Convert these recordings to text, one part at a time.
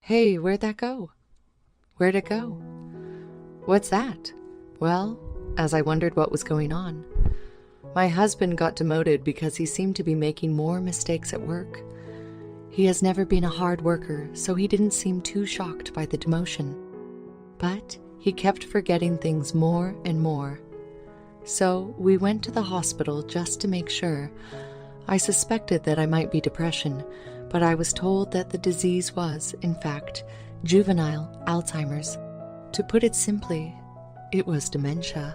Hey, where'd that go? Where'd it go? What's that? Well, as I wondered what was going on, my husband got demoted because he seemed to be making more mistakes at work. He has never been a hard worker, so he didn't seem too shocked by the demotion. But he kept forgetting things more and more. So we went to the hospital just to make sure. I suspected that I might be depression, but I was told that the disease was, in fact, juvenile Alzheimer's. To put it simply, it was dementia.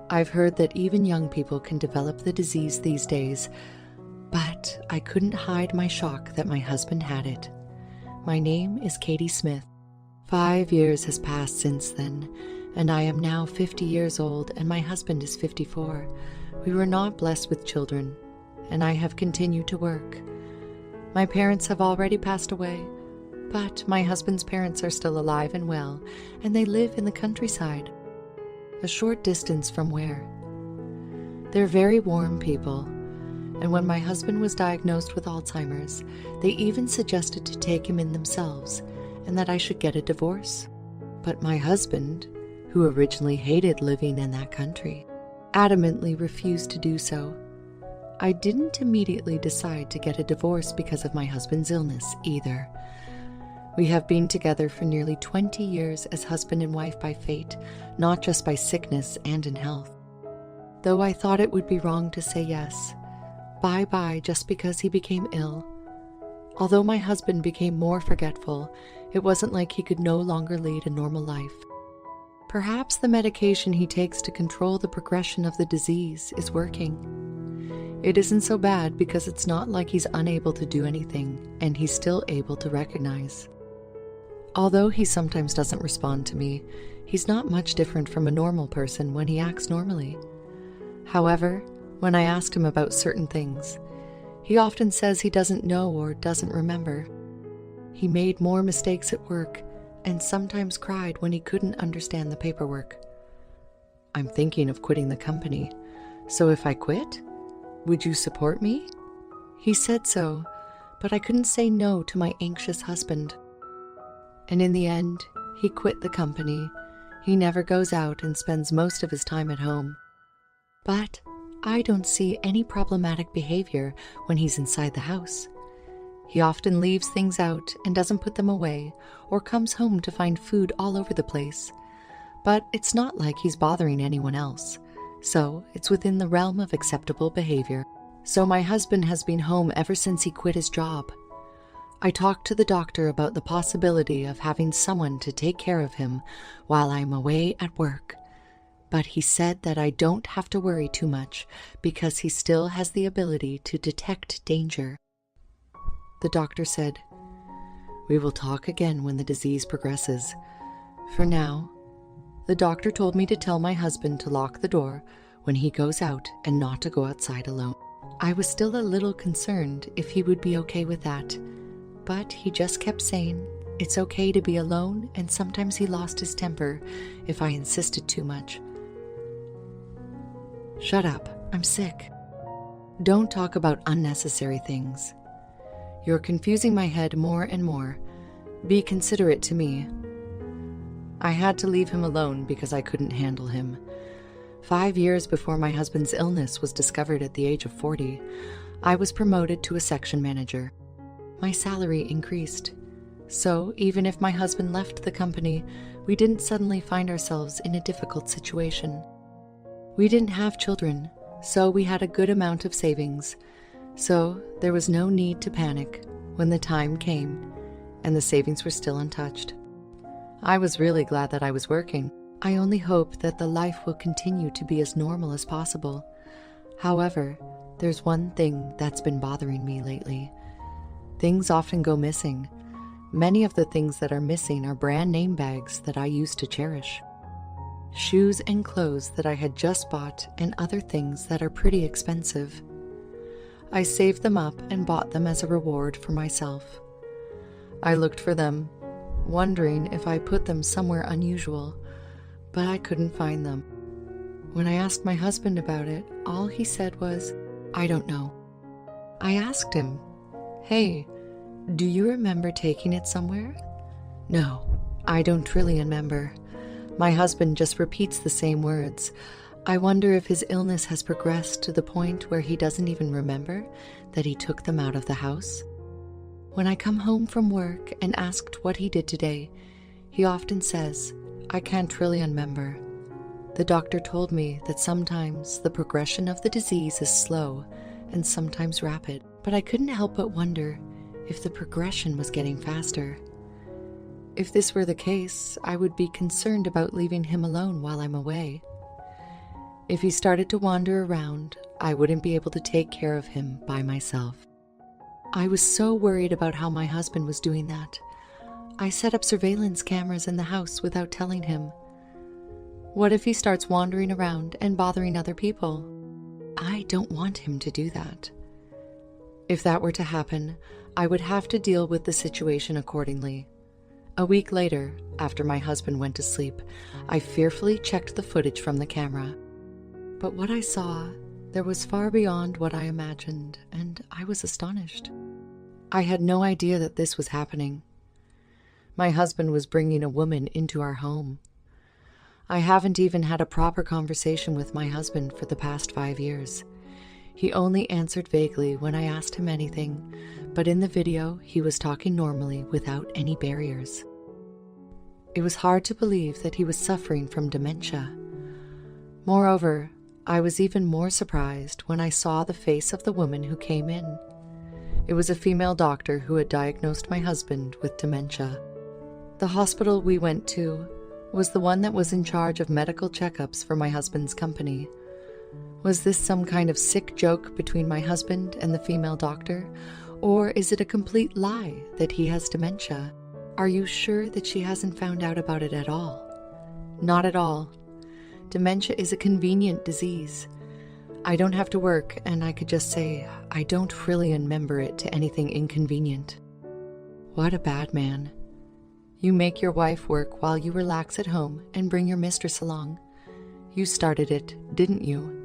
I've heard that even young people can develop the disease these days, but I couldn't hide my shock that my husband had it. My name is Katie Smith. 5 years has passed since then, and I am now 50 years old and my husband is 54. We were not blessed with children, and I have continued to work. My parents have already passed away, but my husband's parents are still alive and well, and they live in the countryside, a short distance from where. They're very warm people, and when my husband was diagnosed with Alzheimer's, they even suggested to take him in themselves and that I should get a divorce. But my husband, who originally hated living in that country, adamantly refused to do so. I didn't immediately decide to get a divorce because of my husband's illness either. We have been together for nearly 20 years as husband and wife by fate, not just by sickness and in health. Though I thought it would be wrong to say yes, bye-bye just because he became ill. Although my husband became more forgetful, it wasn't like he could no longer lead a normal life. Perhaps the medication he takes to control the progression of the disease is working. It isn't so bad because it's not like he's unable to do anything, and he's still able to recognize. Although he sometimes doesn't respond to me, he's not much different from a normal person when he acts normally. However, when I asked him about certain things, he often says he doesn't know or doesn't remember. He made more mistakes at work and sometimes cried when he couldn't understand the paperwork. I'm thinking of quitting the company, so if I quit, would you support me? He said so, but I couldn't say no to my anxious husband. And in the end, he quit the company. He never goes out and spends most of his time at home. But I don't see any problematic behavior when he's inside the house. He often leaves things out and doesn't put them away, or comes home to find food all over the place. But it's not like he's bothering anyone else. So it's within the realm of acceptable behavior. So my husband has been home ever since he quit his job. I talked to the doctor about the possibility of having someone to take care of him while I'm away at work. But he said that I don't have to worry too much because he still has the ability to detect danger. The doctor said, "We will talk again when the disease progresses. For now, the doctor told me to tell my husband to lock the door when he goes out and not to go outside alone." I was still a little concerned if he would be okay with that, but he just kept saying it's okay to be alone, and sometimes he lost his temper if I insisted too much. Shut up, I'm sick. Don't talk about unnecessary things. You're confusing my head more and more. Be considerate to me. I had to leave him alone because I couldn't handle him. 5 years before my husband's illness was discovered at the age of 40, I was promoted to a section manager. My salary increased. So even if my husband left the company, we didn't suddenly find ourselves in a difficult situation. We didn't have children, so we had a good amount of savings. So there was no need to panic when the time came, and the savings were still untouched. I was really glad that I was working. I only hope that the life will continue to be as normal as possible. However, there's one thing that's been bothering me lately. Things often go missing. Many of the things that are missing are brand name bags that I used to cherish. Shoes and clothes that I had just bought, and other things that are pretty expensive. I saved them up and bought them as a reward for myself. I looked for them, wondering if I put them somewhere unusual, but I couldn't find them. When I asked my husband about it, all he said was, "I don't know." I asked him, "Hey, Do you remember taking it somewhere? No, I don't really remember. My husband just repeats the same words. I wonder if his illness has progressed to the point where he doesn't even remember that he took them out of the house. When I come home from work and asked what he did today, he often says, I can't really remember. The doctor told me that sometimes the progression of the disease is slow and sometimes rapid, but I couldn't help but wonder if the progression was getting faster. If this were the case, I would be concerned about leaving him alone while I'm away. If he started to wander around, I wouldn't be able to take care of him by myself. I was so worried about how my husband was doing that. I set up surveillance cameras in the house without telling him. What if he starts wandering around and bothering other people? I don't want him to do that. If that were to happen, I would have to deal with the situation accordingly. A week later, after my husband went to sleep, I fearfully checked the footage from the camera. But what I saw, there was far beyond what I imagined, and I was astonished. I had no idea that this was happening. My husband was bringing a woman into our home. I haven't even had a proper conversation with my husband for the past 5 years. He only answered vaguely when I asked him anything, but in the video, he was talking normally without any barriers. It was hard to believe that he was suffering from dementia. Moreover, I was even more surprised when I saw the face of the woman who came in. It was a female doctor who had diagnosed my husband with dementia. The hospital we went to was the one that was in charge of medical checkups for my husband's company. Was this some kind of sick joke between my husband and the female doctor? Or is it a complete lie that he has dementia? Are you sure that she hasn't found out about it at all? Not at all. Dementia is a convenient disease. I don't have to work, and I could just say, I don't really remember it to anything inconvenient. What a bad man. You make your wife work while you relax at home and bring your mistress along. You started it, didn't you?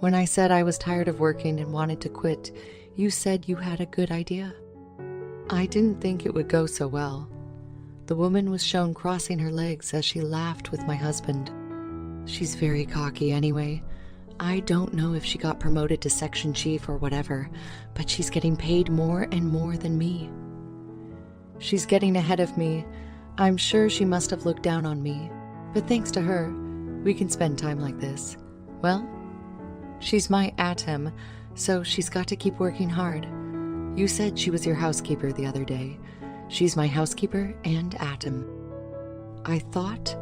When I said I was tired of working and wanted to quit, you said you had a good idea. I didn't think it would go so well. The woman was shown crossing her legs as she laughed with my husband. She's very cocky anyway. I don't know if she got promoted to section chief or whatever, but she's getting paid more and more than me. She's getting ahead of me. I'm sure she must have looked down on me, but thanks to her, we can spend time like this. Well, she's my atom, so she's got to keep working hard. You said she was your housekeeper the other day. She's my housekeeper and atom. I thought...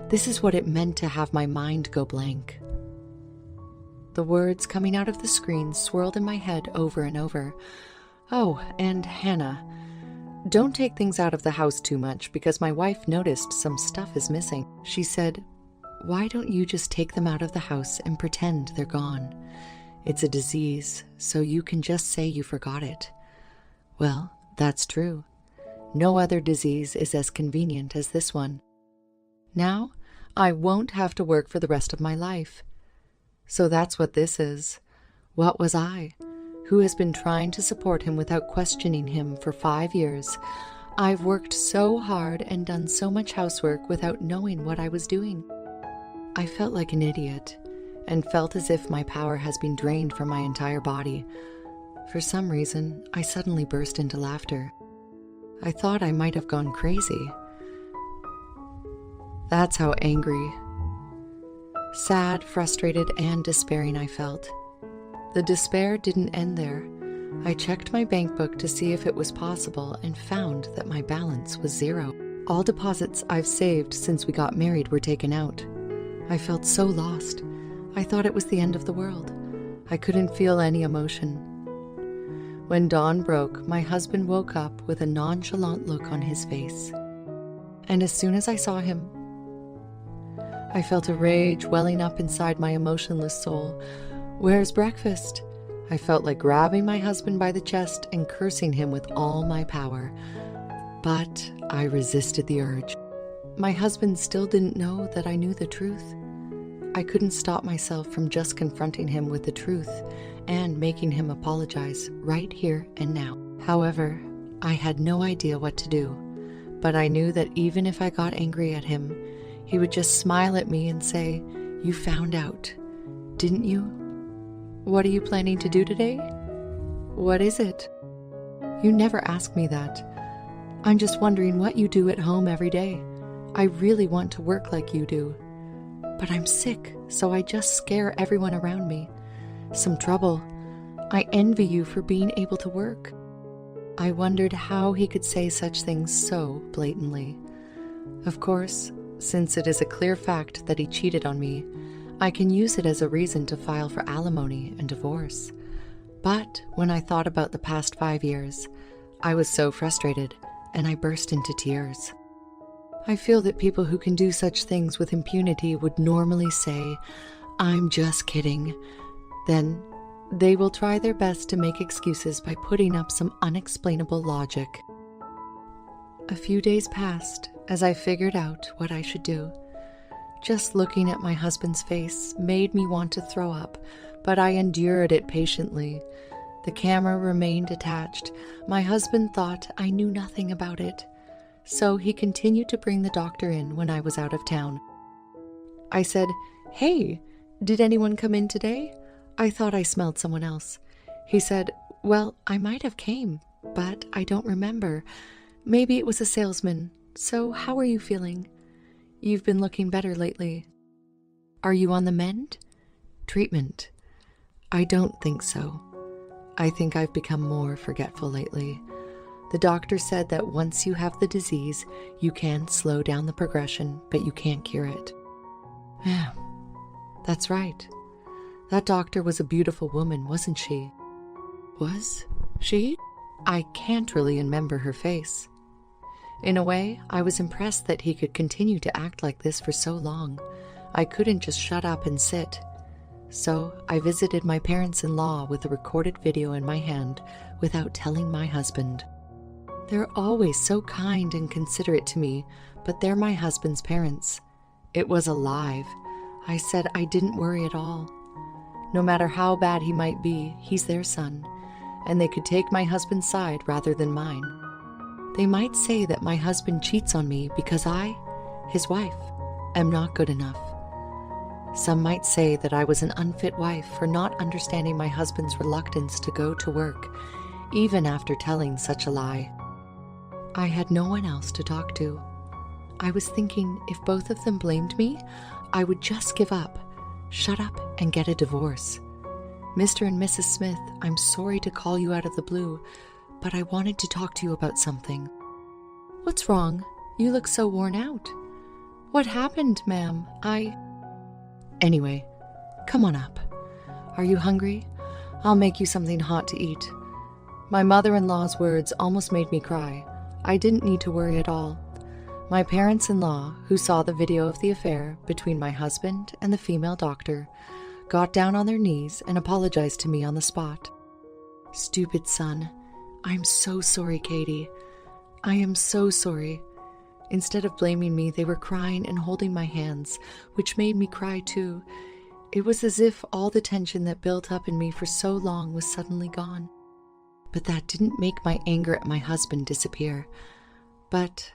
This is what it meant to have my mind go blank. The words coming out of the screen swirled in my head over and over. Oh, and Hannah, don't take things out of the house too much because my wife noticed some stuff is missing. She said, why don't you just take them out of the house and pretend they're gone? It's a disease, so you can just say you forgot it. Well, that's true. No other disease is as convenient as this one. Now, I won't have to work for the rest of my life. So that's what this is. What was I, who has been trying to support him without questioning him for 5 years? I've worked so hard and done so much housework without knowing what I was doing. I felt like an idiot, and felt as if my power has been drained from my entire body. For some reason, I suddenly burst into laughter. I thought I might have gone crazy. That's how angry, sad, frustrated, and despairing I felt. The despair didn't end there. I checked my bank book to see if it was possible and found that my balance was 0. All deposits I've saved since we got married were taken out. I felt so lost. I thought it was the end of the world. I couldn't feel any emotion. When dawn broke, my husband woke up with a nonchalant look on his face. And as soon as I saw him, I felt a rage welling up inside my emotionless soul. Where's breakfast? I felt like grabbing my husband by the chest and cursing him with all my power. But I resisted the urge. My husband still didn't know that I knew the truth. I couldn't stop myself from just confronting him with the truth and making him apologize right here and now. However, I had no idea what to do, but I knew that even if I got angry at him, he would just smile at me and say, "You found out, didn't you? What are you planning to do today? What is it? You never ask me that. I'm just wondering what you do at home every day. I really want to work like you do. But I'm sick, so I just scare everyone around me. Some trouble. I envy you for being able to work." I wondered how he could say such things so blatantly. Of course, since it is a clear fact that he cheated on me, I can use it as a reason to file for alimony and divorce. But when I thought about the past 5 years, I was so frustrated, and I burst into tears. I feel that people who can do such things with impunity would normally say, "I'm just kidding." Then they will try their best to make excuses by putting up some unexplainable logic. A few days passed as I figured out what I should do. Just looking at my husband's face made me want to throw up, but I endured it patiently. The camera remained attached. My husband thought I knew nothing about it, so he continued to bring the doctor in when I was out of town. I said, "Hey, did anyone come in today? I thought I smelled someone else." He said, "Well, I might have came, but I don't remember. Maybe it was a salesman. So how are you feeling? You've been looking better lately. Are you on the mend? Treatment?" I don't think so. I think I've become more forgetful lately. The doctor said that once you have the disease, you can slow down the progression, but you can't cure it. Yeah, that's right. That doctor was a beautiful woman, wasn't she? Was she? I can't really remember her face. In a way, I was impressed that he could continue to act like this for so long. I couldn't just shut up and sit. So I visited my parents-in-law with a recorded video in my hand without telling my husband. They're always so kind and considerate to me, but they're my husband's parents. It was alive. I said I didn't worry at all. No matter how bad he might be, he's their son, and they could take my husband's side rather than mine. They might say that my husband cheats on me because I, his wife, am not good enough. Some might say that I was an unfit wife for not understanding my husband's reluctance to go to work, even after telling such a lie. I had no one else to talk to. I was thinking if both of them blamed me, I would just give up, shut up, and get a divorce. "Mr. and Mrs. Smith, I'm sorry to call you out of the blue, but I wanted to talk to you about something." "What's wrong? You look so worn out." "What happened, ma'am? Anyway, come on up. Are you hungry? I'll make you something hot to eat." My mother-in-law's words almost made me cry. I didn't need to worry at all. My parents-in-law, who saw the video of the affair between my husband and the female doctor, got down on their knees and apologized to me on the spot. "Stupid son. I'm so sorry, Katie. I am so sorry." Instead of blaming me, they were crying and holding my hands, which made me cry too. It was as if all the tension that built up in me for so long was suddenly gone. But that didn't make my anger at my husband disappear. But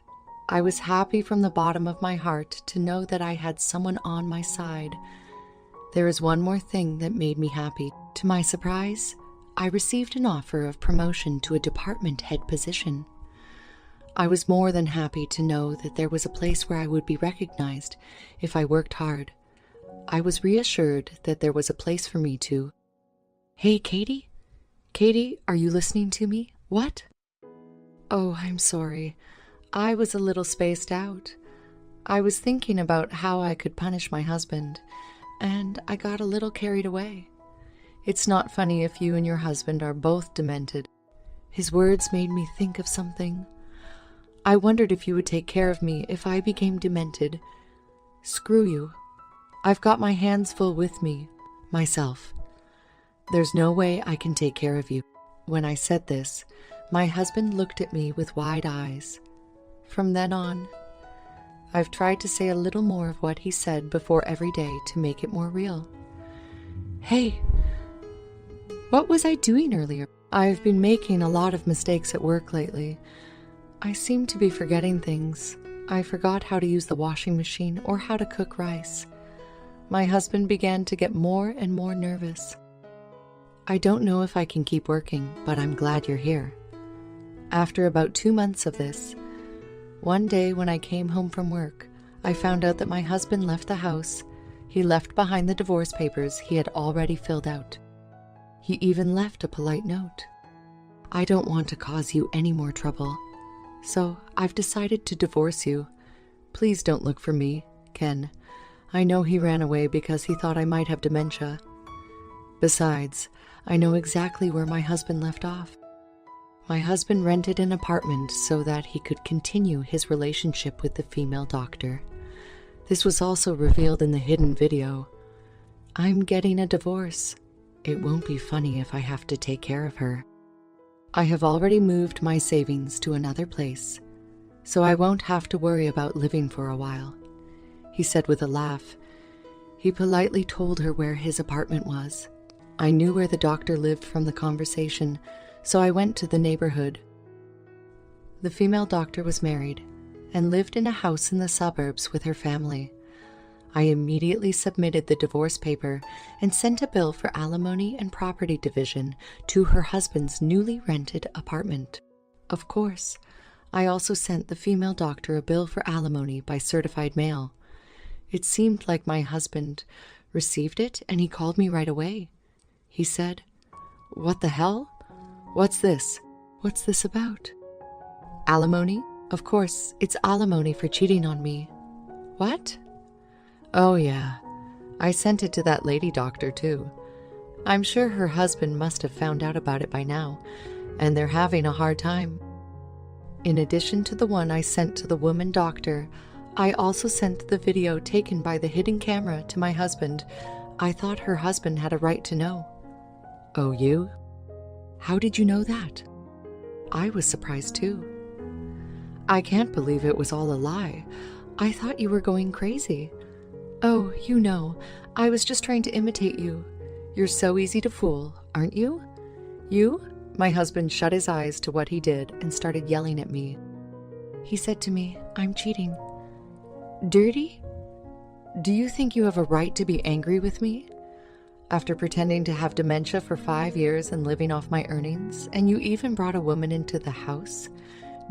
I was happy from the bottom of my heart to know that I had someone on my side. There is one more thing that made me happy. To my surprise, I received an offer of promotion to a department head position. I was more than happy to know that there was a place where I would be recognized if I worked hard. I was reassured that there was a place for me to... "Hey, Katie? Katie, are you listening to me? What?" "Oh, I'm sorry. I was a little spaced out. I was thinking about how I could punish my husband, and I got a little carried away. It's not funny if you and your husband are both demented." His words made me think of something. "I wondered if you would take care of me if I became demented." "Screw you. I've got my hands full with me, myself. There's no way I can take care of you." When I said this, my husband looked at me with wide eyes. From then on, I've tried to say a little more of what he said before every day to make it more real. Hey, what was I doing earlier? I've been making a lot of mistakes at work lately. I seem to be forgetting things. I forgot how to use the washing machine or how to cook rice. My husband began to get more and more nervous. I don't know if I can keep working, but I'm glad you're here. After about 2 months of this, one day when I came home from work, I found out that my husband left the house. He left behind the divorce papers he had already filled out. He even left a polite note. I don't want to cause you any more trouble, so I've decided to divorce you. Please don't look for me, Ken. I know he ran away because he thought I might have dementia. Besides, I know exactly where my husband left off. My husband rented an apartment so that he could continue his relationship with the female doctor. This was also revealed in the hidden video. I'm getting a divorce. It won't be funny if I have to take care of her. I have already moved my savings to another place, so I won't have to worry about living for a while, he said with a laugh. He politely told her where his apartment was. I knew where the doctor lived from the conversation, so I went to the neighborhood. The female doctor was married and lived in a house in the suburbs with her family. I immediately submitted the divorce paper and sent a bill for alimony and property division to her husband's newly rented apartment. Of course, I also sent the female doctor a bill for alimony by certified mail. It seemed like my husband received it and he called me right away. He said, "What the hell? What's this? What's this about?" Alimony? Of course, it's alimony for cheating on me. What? Oh yeah, I sent it to that lady doctor too. I'm sure her husband must have found out about it by now, and they're having a hard time. In addition to the one I sent to the woman doctor, I also sent the video taken by the hidden camera to my husband. I thought her husband had a right to know. Oh, you? How did you know that? I was surprised too. I can't believe it was all a lie. I thought you were going crazy. Oh, you know, I was just trying to imitate you. You're so easy to fool, aren't you? You? My husband shut his eyes to what he did and started yelling at me. He said to me, "I'm cheating." Dirty? Do you think you have a right to be angry with me? After pretending to have dementia for 5 years and living off my earnings, and you even brought a woman into the house?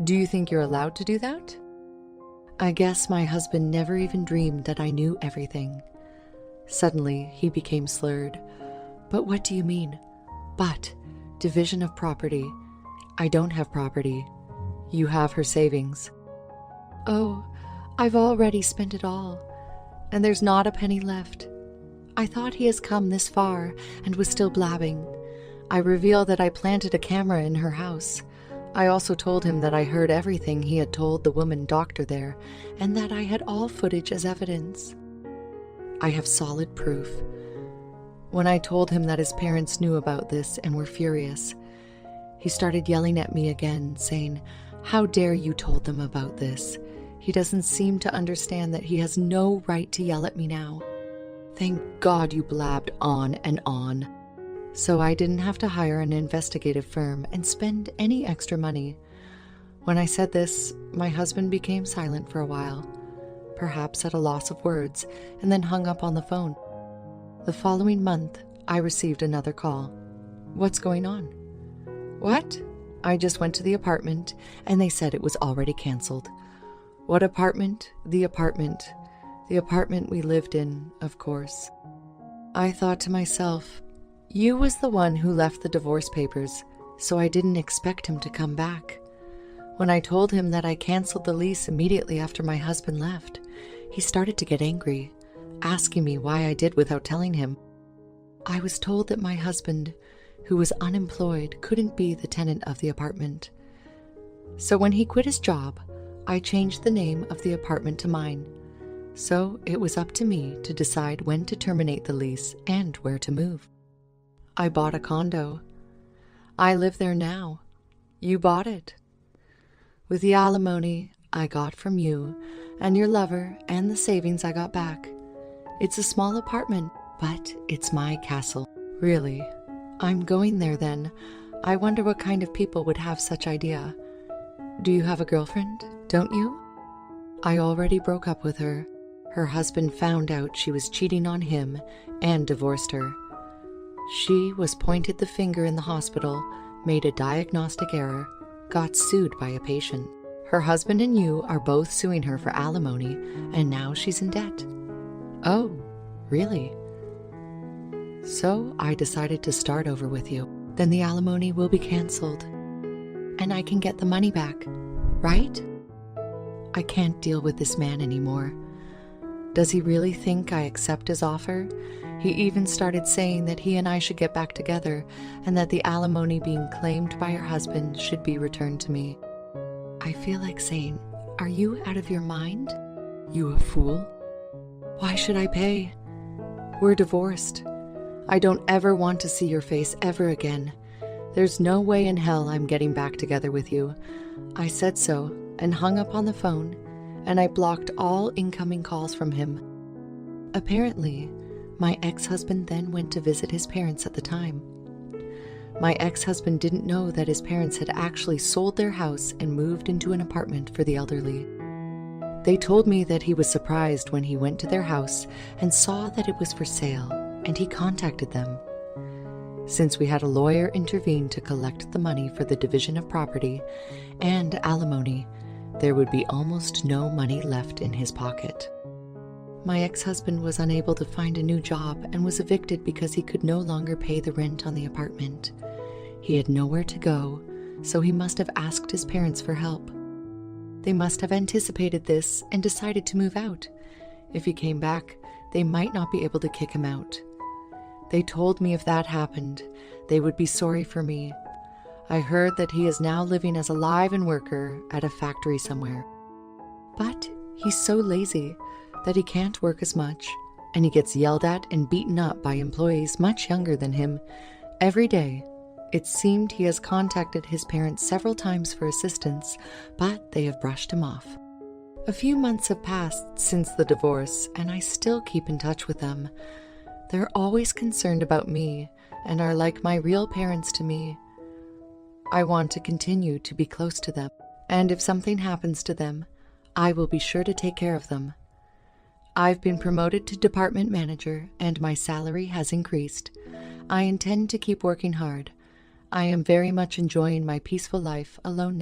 Do you think you're allowed to do that? I guess my husband never even dreamed that I knew everything. Suddenly, he became slurred. But what do you mean? But, division of property. I don't have property. You have her savings. Oh, I've already spent it all, and there's not a penny left. I thought he has come this far and was still blabbing. I revealed that I planted a camera in her house. I also told him that I heard everything he had told the woman doctor there, and that I had all footage as evidence. I have solid proof. When I told him that his parents knew about this and were furious, he started yelling at me again, saying, "How dare you told them about this?" He doesn't seem to understand that he has no right to yell at me now. Thank God you blabbed on and on. So I didn't have to hire an investigative firm and spend any extra money. When I said this, my husband became silent for a while, perhaps at a loss of words, and then hung up on the phone. The following month, I received another call. What's going on? What? I just went to the apartment, and they said it was already canceled. What apartment? The apartment. The apartment we lived in, of course. I thought to myself, you was the one who left the divorce papers, so I didn't expect him to come back. When I told him that I canceled the lease immediately after my husband left, he started to get angry, asking me why I did without telling him. I was told that my husband, who was unemployed, couldn't be the tenant of the apartment. So when he quit his job, I changed the name of the apartment to mine. So it was up to me to decide when to terminate the lease and where to move. I bought a condo. I live there now. You bought it. With the alimony, I got from you and your lover and the savings I got back. It's a small apartment, but it's my castle. Really, I'm going there then. I wonder what kind of people would have such idea. Do you have a girlfriend, don't you? I already broke up with her. Her husband found out she was cheating on him and divorced her. She was pointed the finger in the hospital, made a diagnostic error, got sued by a patient. Her husband and you are both suing her for alimony, and now she's in debt. Oh, really? So I decided to start over with you. Then the alimony will be canceled, and I can get the money back, right? I can't deal with this man anymore. Does he really think I accept his offer? He even started saying that he and I should get back together and that the alimony being claimed by her husband should be returned to me. I feel like saying, "Are you out of your mind? You a fool? Why should I pay? We're divorced. I don't ever want to see your face ever again. There's no way in hell I'm getting back together with you." I said so and hung up on the phone, and I blocked all incoming calls from him. Apparently, my ex-husband then went to visit his parents at the time. My ex-husband didn't know that his parents had actually sold their house and moved into an apartment for the elderly. They told me that he was surprised when he went to their house and saw that it was for sale, and he contacted them. Since we had a lawyer intervene to collect the money for the division of property and alimony, there would be almost no money left in his pocket. My ex-husband was unable to find a new job and was evicted because he could no longer pay the rent on the apartment. He had nowhere to go, so he must have asked his parents for help. They must have anticipated this and decided to move out. If he came back, they might not be able to kick him out. They told me if that happened, they would be sorry for me. I heard that he is now living as a live-in worker at a factory somewhere. But he's so lazy that he can't work as much, and he gets yelled at and beaten up by employees much younger than him every day. It seemed he has contacted his parents several times for assistance, but they have brushed him off. A few months have passed since the divorce, and I still keep in touch with them. They're always concerned about me and are like my real parents to me. I want to continue to be close to them, and if something happens to them, I will be sure to take care of them. I've been promoted to department manager, and my salary has increased. I intend to keep working hard. I am very much enjoying my peaceful life alone now.